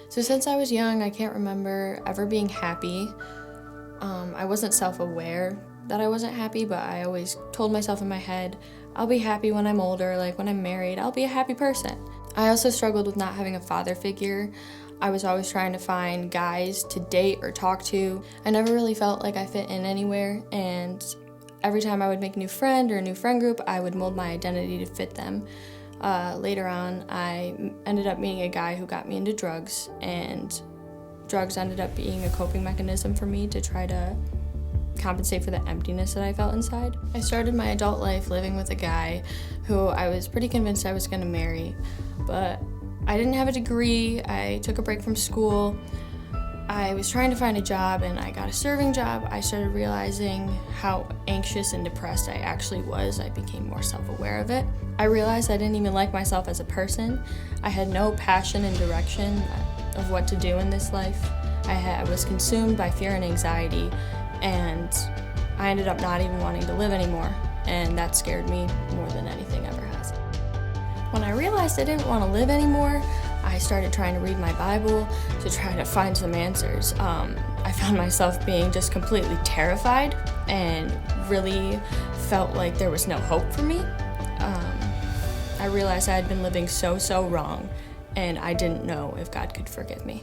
So since I was young, I can't remember ever being happy. I wasn't self-aware that I wasn't happy, but I always told myself in my head, I'll be happy when I'm older, like when I'm married, I'll be a happy person. I also struggled with not having a father figure. I was always trying to find guys to date or talk to. I never really felt like I fit in anywhere, and every time I would make a new friend or a new friend group, I would mold my identity to fit them. Later on, I ended up meeting a guy who got me into drugs, and drugs ended up being a coping mechanism for me to try to compensate for the emptiness that I felt inside. I started my adult life living with a guy who I was pretty convinced I was going to marry, but I didn't have a degree. I took a break from school. I was trying to find a job, and I got a serving job. I started realizing how anxious and depressed I actually was. I became more self-aware of it. I realized I didn't even like myself as a person. I had no passion and direction of what to do in this life. I was consumed by fear and anxiety, and I ended up not even wanting to live anymore, and that scared me more than anything ever has. When I realized I didn't want to live anymore, I started trying to read my Bible to try to find some answers. I found myself being just completely terrified and really felt like there was no hope for me. I realized I had been living so wrong, and I didn't know if God could forgive me.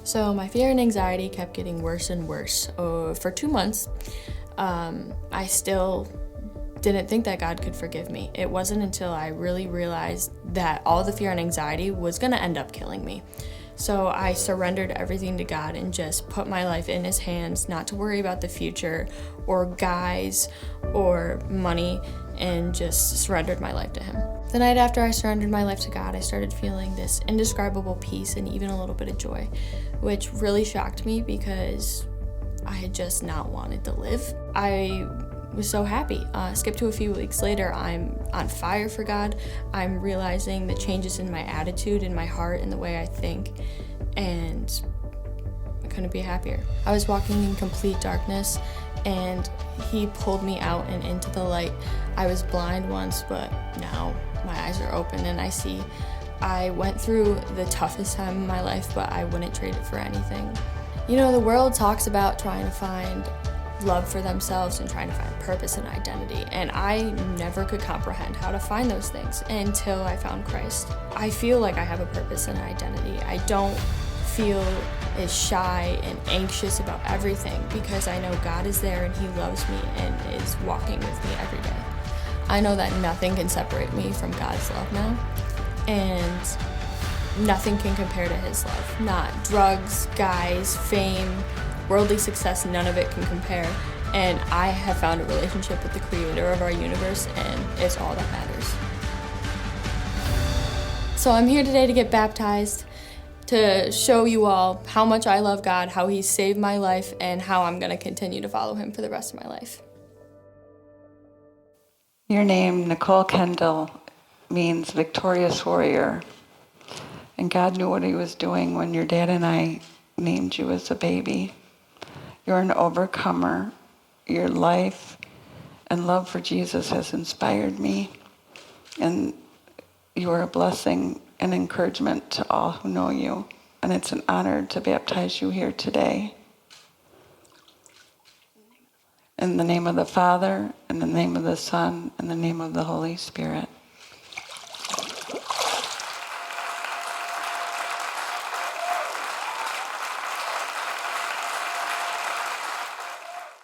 So my fear and anxiety kept getting worse and worse. For 2 months, I still didn't think that God could forgive me. It wasn't until I really realized that all the fear and anxiety was gonna end up killing me. So I surrendered everything to God and just put my life in His hands, not to worry about the future or guys or money, and just surrendered my life to Him. The night after I surrendered my life to God, I started feeling this indescribable peace and even a little bit of joy, which really shocked me because I had just not wanted to live. I was so happy. Skip to a few weeks later, I'm on fire for God. I'm realizing the changes in my attitude, in my heart, and the way I think, and I couldn't be happier. I was walking in complete darkness, and He pulled me out and into the light. I was blind once, but now my eyes are open and I see. I went through the toughest time in my life, but I wouldn't trade it for anything. You know, the world talks about trying to find love for themselves and trying to find purpose and identity, and I never could comprehend how to find those things until I found Christ. I feel like I have a purpose and identity. I don't feel as shy and anxious about everything because I know God is there and He loves me and is walking with me every day. I know that nothing can separate me from God's love now, and nothing can compare to His love. Not drugs, guys, fame, worldly success, none of it can compare. And I have found a relationship with the Creator of our universe, and it's all that matters. So I'm here today to get baptized, to show you all how much I love God, how He saved my life, and how I'm going to continue to follow Him for the rest of my life. Your name, Nicole Kendall, means victorious warrior. And God knew what He was doing when your dad and I named you as a baby. You're an overcomer. Your life and love for Jesus has inspired me. And you are a blessing and encouragement to all who know you. And it's an honor to baptize you here today. In the name of the Father, in the name of the Son, in the name of the Holy Spirit.